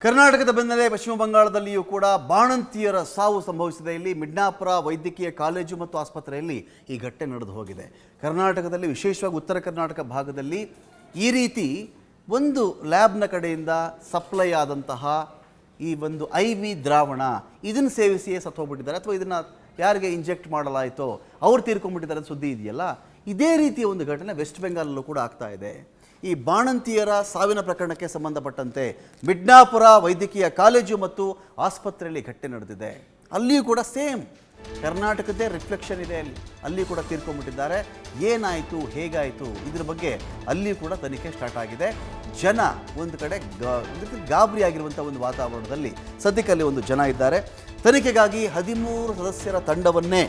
ಕರ್ನಾಟಕದ ಬೆನ್ನಲ್ಲೇ ಪಶ್ಚಿಮ ಬಂಗಾಳದಲ್ಲಿಯೂ ಕೂಡ ಬಾಣಂತಿಯರ ಸಾವು ಸಂಭವಿಸಿದೆ. ಇಲ್ಲಿ ಮಿಡ್ನಾಪುರ ವೈದ್ಯಕೀಯ ಕಾಲೇಜು ಮತ್ತು ಆಸ್ಪತ್ರೆಯಲ್ಲಿ ಈ ಘಟನೆ ನಡೆದು ಹೋಗಿದೆ. ಕರ್ನಾಟಕದಲ್ಲಿ ವಿಶೇಷವಾಗಿ ಉತ್ತರ ಕರ್ನಾಟಕ ಭಾಗದಲ್ಲಿ ಈ ರೀತಿ ಒಂದು ಲ್ಯಾಬ್ನ ಕಡೆಯಿಂದ ಸಪ್ಲೈ ಆದಂತಹ ಈ ಒಂದು IV ದ್ರಾವಣ ಇದನ್ನು ಸೇವಿಸಿಯೇ ಸತ್ತೋಗ್ಬಿಟ್ಟಿದ್ದಾರೆ ಅಥವಾ ಇದನ್ನು ಯಾರಿಗೆ ಇಂಜೆಕ್ಟ್ ಮಾಡಲಾಯಿತೋ ಅವ್ರು ತೀರ್ಕೊಂಡ್ಬಿಟ್ಟಿದ್ದಾರೆ ಸುದ್ದಿ ಇದೆಯಲ್ಲ. ಇದೇ ರೀತಿಯ ಒಂದು ಘಟನೆ ವೆಸ್ಟ್ ಬೆಂಗಾಲಲ್ಲೂ ಕೂಡ ಆಗ್ತಾ ಇದೆ. ಈ ಬಾಣಂತಿಯರ ಸಾವಿನ ಪ್ರಕರಣಕ್ಕೆ ಸಂಬಂಧಪಟ್ಟಂತೆ ಮಿಡ್ನಾಪುರ ವೈದ್ಯಕೀಯ ಕಾಲೇಜು ಮತ್ತು ಆಸ್ಪತ್ರೆಯಲ್ಲಿ ಘಟನೆ ನಡೆದಿದೆ. ಅಲ್ಲಿಯೂ ಕೂಡ ಸೇಮ್ ಕರ್ನಾಟಕದ್ದೇ ರಿಫ್ಲೆಕ್ಷನ್ ಇದೆ. ಅಲ್ಲಿ ಕೂಡ ತೀರ್ಕೊಂಡ್ಬಿಟ್ಟಿದ್ದಾರೆ. ಏನಾಯಿತು, ಹೇಗಾಯಿತು, ಇದ್ರ ಬಗ್ಗೆ ಅಲ್ಲಿಯೂ ಕೂಡ ತನಿಖೆ ಸ್ಟಾರ್ಟ್ ಆಗಿದೆ. ಜನ ಒಂದು ಕಡೆ ಗಾಬರಿ ಆಗಿರುವಂಥ ಒಂದು ವಾತಾವರಣದಲ್ಲಿ ಸದ್ಯಕ್ಕಲ್ಲಿ ಒಂದು ಜನ ಇದ್ದಾರೆ. ತನಿಖೆಗಾಗಿ 13 ಸದಸ್ಯರ ತಂಡವನ್ನೇ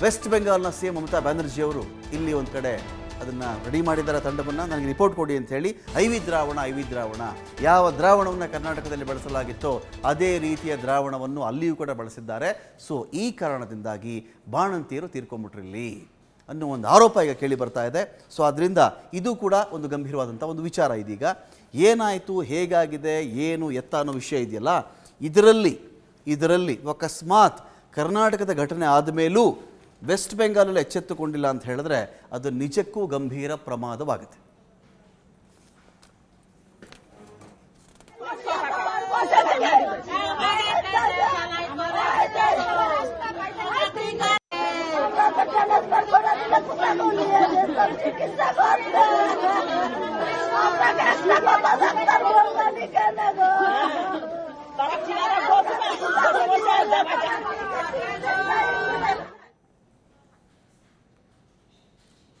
ವೆಸ್ಟ್ ಬೆಂಗಾಲ್ನ CM ಮಮತಾ ಬ್ಯಾನರ್ಜಿ ಅವರು ಇಲ್ಲಿ ಒಂದು ಕಡೆ ಅದನ್ನು ರೆಡಿ ಮಾಡಿದ್ದಾರೆ. ತಂಡವನ್ನು ನನಗೆ ರಿಪೋರ್ಟ್ ಕೊಡಿ ಅಂತ ಹೇಳಿ IV ದ್ರಾವಣ ಯಾವ ದ್ರಾವಣವನ್ನು ಕರ್ನಾಟಕದಲ್ಲಿ ಬಳಸಲಾಗಿತ್ತೋ ಅದೇ ರೀತಿಯ ದ್ರಾವಣವನ್ನು ಅಲ್ಲಿಯೂ ಕೂಡ ಬಳಸಿದ್ದಾರೆ. ಸೊ ಈ ಕಾರಣದಿಂದಾಗಿ ಬಾಣಂತಿಯರು ತೀರ್ಕೊಂಡ್ಬಿಟ್ರಿಲ್ಲಿ ಅನ್ನೋ ಒಂದು ಆರೋಪ ಈಗ ಕೇಳಿ ಬರ್ತಾ ಇದೆ. ಸೊ ಅದರಿಂದ ಇದು ಕೂಡ ಒಂದು ಗಂಭೀರವಾದಂಥ ಒಂದು ವಿಚಾರ. ಇದೀಗ ಏನಾಯಿತು, ಹೇಗಾಗಿದೆ, ಏನು ಎತ್ತ ಅನ್ನೋ ವಿಷಯ ಇದೆಯಲ್ಲ, ಇದರಲ್ಲಿ ಅಕಸ್ಮಾತ್ ಕರ್ನಾಟಕದ ಘಟನೆ ಆದಮೇಲೂ ವೆಸ್ಟ್ ಬೆಂಗಾಲಲ್ಲಿ ಎಚ್ಚೆತ್ತುಕೊಂಡಿಲ್ಲ ಅಂತ ಹೇಳಿದ್ರೆ ಅದು ನಿಜಕ್ಕೂ ಗಂಭೀರ ಪ್ರಮಾದವಾಗುತ್ತೆ.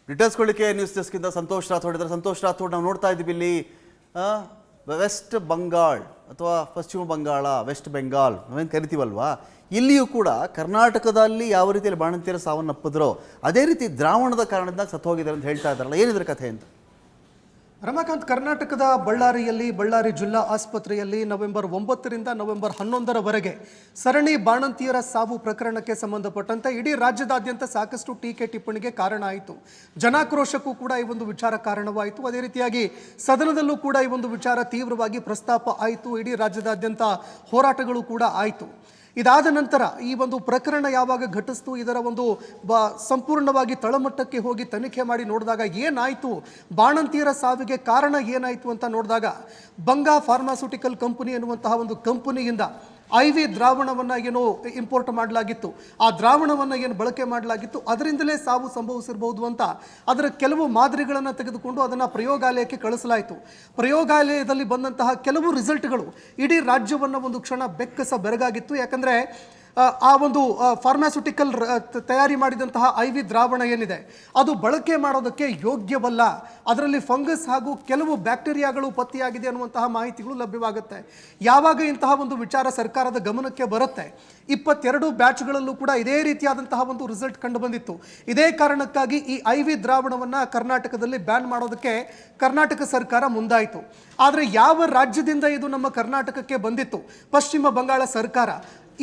ರಿಟರ್ಸ್ಕೊಳ್ಳಿಕ್ಕೆ ನ್ಯೂಸ್ ಡೆಸ್ಕಿಂದ ಸಂತೋಷ್ ರಾಥೋಡ್ ಇದ್ದಾರೆ. ಸಂತೋಷ್ ರಾಥೋಡ್, ನಾವು ನೋಡ್ತಾ ಇದ್ದೀವಿ ಇಲ್ಲಿ ವೆಸ್ಟ್ ಬಂಗಾಳ್ ಅಥವಾ ಪಶ್ಚಿಮ ಬಂಗಾಳ, ವೆಸ್ಟ್ ಬೆಂಗಾಲ್ ನಾವೇನು ಕರಿತೀವಲ್ವಾ, ಇಲ್ಲಿಯೂ ಕೂಡ ಕರ್ನಾಟಕದಲ್ಲಿ ಯಾವ ರೀತಿಯಲ್ಲಿ ಬಾಣಂತಿಯರ ಸಾವನ್ನಪ್ಪಿದ್ರೋ ಅದೇ ರೀತಿ ದ್ರಾವಣದ ಕಾರಣದಿಂದ ಸತ್ತು ಹೋಗಿದ್ದಾರೆ ಅಂತ ಹೇಳ್ತಾ ಇದ್ದಾರಲ್ಲ, ಏನಿದ್ರ ಕಥೆ ಅಂತ? ರಮಾಕಾಂತ್, ಕರ್ನಾಟಕದ ಬಳ್ಳಾರಿ ಜಿಲ್ಲಾ ಆಸ್ಪತ್ರೆಯಲ್ಲಿ ನವೆಂಬರ್ 9ರಿಂದ ನವೆಂಬರ್ 11ರವರೆಗೆ ಸರಣಿ ಬಾಣಂತಿಯರ ಸಾವು ಪ್ರಕರಣಕ್ಕೆ ಸಂಬಂಧಪಟ್ಟಂತೆ ಇಡೀ ರಾಜ್ಯದಾದ್ಯಂತ ಸಾಕಷ್ಟು ಟೀಕೆ ಟಿಪ್ಪಣಿಗೆ ಕಾರಣ ಆಯಿತು. ಜನಾಕ್ರೋಶಕ್ಕೂ ಕೂಡ ಈ ಒಂದು ವಿಚಾರ ಕಾರಣವಾಯಿತು. ಅದೇ ರೀತಿಯಾಗಿ ಸದನದಲ್ಲೂ ಕೂಡ ಈ ಒಂದು ವಿಚಾರ ತೀವ್ರವಾಗಿ ಪ್ರಸ್ತಾಪ ಆಯಿತು. ಇಡೀ ರಾಜ್ಯದಾದ್ಯಂತ ಹೋರಾಟಗಳು ಕೂಡ ಆಯಿತು. ಇದಾದ ನಂತರ ಈ ಒಂದು ಪ್ರಕರಣ ಯಾವಾಗ ಘಟಿಸ್ತು, ಇದರ ಒಂದು ಸಂಪೂರ್ಣವಾಗಿ ತಳಮಟ್ಟಕ್ಕೆ ಹೋಗಿ ತನಿಖೆ ಮಾಡಿ ನೋಡಿದಾಗ ಏನಾಯಿತು, ಬಾಣಂತಿಯರ ಸಾವಿಗೆ ಕಾರಣ ಏನಾಯಿತು ಅಂತ ನೋಡಿದಾಗ ಬಂಗಾ ಫಾರ್ಮಾಸ್ಯೂಟಿಕಲ್ ಕಂಪನಿ ಎನ್ನುವಂತಹ ಒಂದು ಕಂಪನಿಯಿಂದ IV ದ್ರಾವಣವನ್ನು ಏನು ಇಂಪೋರ್ಟ್ ಮಾಡಲಾಗಿತ್ತು, ಆ ದ್ರಾವಣವನ್ನು ಏನು ಬಳಕೆ ಮಾಡಲಾಗಿತ್ತು, ಅದರಿಂದಲೇ ಸಾವು ಸಂಭವಿಸಿರಬಹುದು ಅಂತ ಅದರ ಕೆಲವು ಮಾದರಿಗಳನ್ನು ತೆಗೆದುಕೊಂಡು ಅದನ್ನು ಪ್ರಯೋಗಾಲಯಕ್ಕೆ ಕಳಿಸಲಾಯಿತು. ಪ್ರಯೋಗಾಲಯದಲ್ಲಿ ಬಂದಂತಹ ಕೆಲವು ರಿಸಲ್ಟ್ಗಳು ಇಡೀ ರಾಜ್ಯವನ್ನು ಒಂದು ಕ್ಷಣ ಬೆಕ್ಕಸ ಬೆರಗಾಗಿತ್ತು. ಯಾಕಂದರೆ ಆ ಒಂದು ಫಾರ್ಮಾಸ್ಯೂಟಿಕಲ್ ತಯಾರಿ ಮಾಡಿದಂತಹ IV ದ್ರಾವಣ ಏನಿದೆ ಅದು ಬಳಕೆ ಮಾಡೋದಕ್ಕೆ ಯೋಗ್ಯವಲ್ಲ, ಅದರಲ್ಲಿ ಫಂಗಸ್ ಹಾಗೂ ಕೆಲವು ಬ್ಯಾಕ್ಟೀರಿಯಾಗಳು ಪತ್ತೆಯಾಗಿದೆ ಅನ್ನುವಂತಹ ಮಾಹಿತಿಗಳು ಲಭ್ಯವಾಗುತ್ತೆ. ಯಾವಾಗ ಇಂತಹ ಒಂದು ವಿಚಾರ ಸರ್ಕಾರದ ಗಮನಕ್ಕೆ ಬರುತ್ತೆ, 22 ಬ್ಯಾಚ್ಗಳಲ್ಲೂ ಕೂಡ ಇದೇ ರೀತಿಯಾದಂತಹ ಒಂದು ರಿಸಲ್ಟ್ ಕಂಡು ಬಂದಿತ್ತು. ಇದೇ ಕಾರಣಕ್ಕಾಗಿ ಈ IV ದ್ರಾವಣವನ್ನು ಕರ್ನಾಟಕದಲ್ಲಿ ಬ್ಯಾನ್ ಮಾಡೋದಕ್ಕೆ ಕರ್ನಾಟಕ ಸರ್ಕಾರ ಮುಂದಾಯಿತು. ಆದರೆ ಯಾವ ರಾಜ್ಯದಿಂದ ಇದು ನಮ್ಮ ಕರ್ನಾಟಕಕ್ಕೆ ಬಂದಿತ್ತು, ಪಶ್ಚಿಮ ಬಂಗಾಳ ಸರ್ಕಾರ,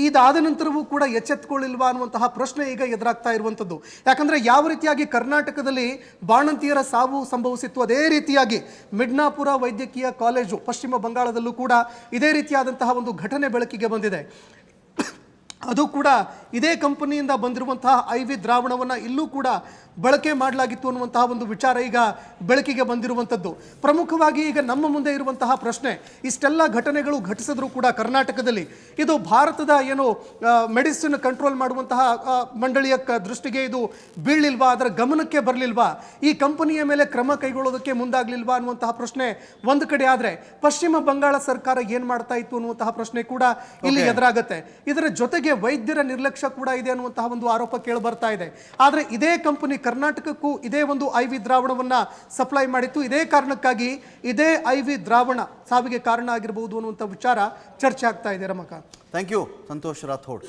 ಇದಾದ ನಂತರವೂ ಕೂಡ ಎಚ್ಚೆತ್ತುಕೊಳ್ಳಿಲ್ವಾ ಅನ್ನುವಂತಹ ಪ್ರಶ್ನೆ ಈಗ ಎದುರಾಗ್ತಾ ಇರುವಂಥದ್ದು. ಯಾಕಂದರೆ ಯಾವ ರೀತಿಯಾಗಿ ಕರ್ನಾಟಕದಲ್ಲಿ ಬಾಣಂತಿಯರ ಸಾವು ಸಂಭವಿಸಿತ್ತು, ಅದೇ ರೀತಿಯಾಗಿ ಮಿಡ್ನಾಪುರ ವೈದ್ಯಕೀಯ ಕಾಲೇಜು ಪಶ್ಚಿಮ ಬಂಗಾಳದಲ್ಲೂ ಕೂಡ ಇದೇ ರೀತಿಯಾದಂತಹ ಒಂದು ಘಟನೆ ಬೆಳಕಿಗೆ ಬಂದಿದೆ. ಅದು ಕೂಡ ಇದೇ ಕಂಪನಿಯಿಂದ ಬಂದಿರುವಂತಹ IV ದ್ರಾವಣವನ್ನು ಇಲ್ಲೂ ಕೂಡ ಬಳಕೆ ಮಾಡಲಾಗಿತ್ತು ಅನ್ನುವಂತಹ ಒಂದು ವಿಚಾರ ಈಗ ಬೆಳಕಿಗೆ ಬಂದಿರುವಂಥದ್ದು. ಪ್ರಮುಖವಾಗಿ ಈಗ ನಮ್ಮ ಮುಂದೆ ಇರುವಂತಹ ಪ್ರಶ್ನೆ, ಇಷ್ಟೆಲ್ಲ ಘಟನೆಗಳು ಘಟಿಸಿದ್ರೂ ಕೂಡ ಕರ್ನಾಟಕದಲ್ಲಿ ಇದು ಭಾರತದ ಏನು ಮೆಡಿಸಿನ್ ಕಂಟ್ರೋಲ್ ಮಾಡುವಂತಹ ಮಂಡಳಿಯ ದೃಷ್ಟಿಗೆ ಇದು ಬೀಳಲಿಲ್ವಾ, ಅದರ ಗಮನಕ್ಕೆ ಬರಲಿಲ್ವಾ, ಈ ಕಂಪನಿಯ ಮೇಲೆ ಕ್ರಮ ಕೈಗೊಳ್ಳೋದಕ್ಕೆ ಮುಂದಾಗಲಿಲ್ವಾ ಅನ್ನುವಂತಹ ಪ್ರಶ್ನೆ ಒಂದು ಕಡೆ ಆದರೆ, ಪಶ್ಚಿಮ ಬಂಗಾಳ ಸರ್ಕಾರ ಏನು ಮಾಡ್ತಾ ಇತ್ತು ಅನ್ನುವಂತಹ ಪ್ರಶ್ನೆ ಕೂಡ ಇಲ್ಲಿ ಎದುರಾಗುತ್ತೆ. ಇದರ ಜೊತೆಗೆ ವೈದ್ಯರ ನಿರ್ಲಕ್ಷ್ಯ ಕೂಡ ಇದೆ ಅನ್ನುವಂತಹ ಒಂದು ಆರೋಪ ಕೇಳಿ ಬರ್ತಾ ಇದೆ. ಆದರೆ ಇದೇ ಕಂಪನಿ ಕರ್ನಾಟಕಕ್ಕೂ ಇದೇ ಒಂದು IV ದ್ರಾವಣವನ್ನು ಸಪ್ಲೈ ಮಾಡಿತ್ತು. ಇದೇ ಕಾರಣಕ್ಕಾಗಿ ಇದೇ IV ದ್ರಾವಣ ಸಾವಿಗೆ ಕಾರಣ ಆಗಿರಬಹುದು ಅನ್ನುವಂಥ ವಿಚಾರ ಚರ್ಚೆ ಆಗ್ತಾ ಇದೆ. Ramakant, thank you Santosh Rathore.